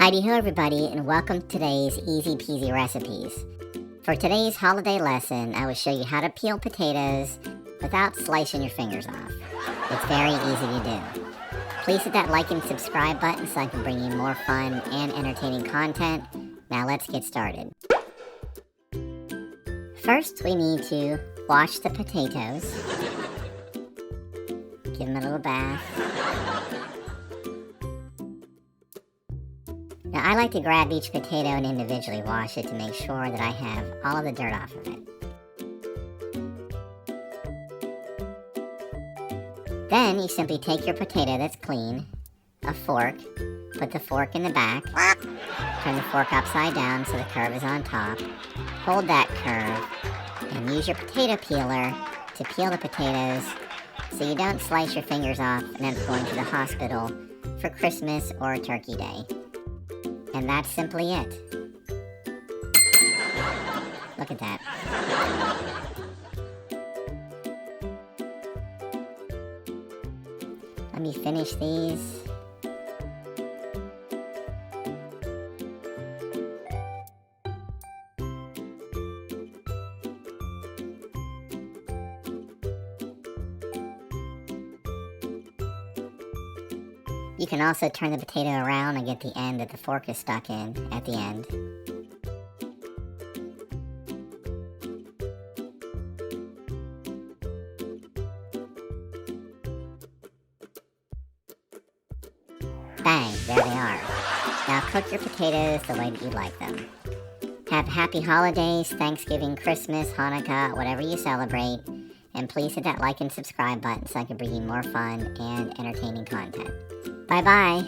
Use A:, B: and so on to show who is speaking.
A: Heidi-ho everybody, and welcome to today's Easy Peasy Recipes. For today's holiday lesson, I will show you how to peel potatoes without slicing your fingers off. It's very easy to do. Please hit that like and subscribe button so I can bring you more fun and entertaining content. Now let's get started. First, we need to wash the potatoes. Give them a little bath. Now, I like to grab each potato and individually wash it to make sure that I have all of the dirt off of it. Then you simply take your potato that's clean, a fork, put the fork in the back, turn the fork upside down so the curve is on top, hold that curve, and use your potato peeler to peel the potatoes so you don't slice your fingers off and end up going to the hospital for Christmas or Turkey Day. And that's simply it. Look at that. Let me finish these. You can also turn the potato around and get the end that the fork is stuck in at the end. Bang, there they are. Now cook your potatoes the way that you like them. Have happy holidays, Thanksgiving, Christmas, Hanukkah, whatever you celebrate. And please hit that like and subscribe button so I can bring you more fun and entertaining content. Bye-bye.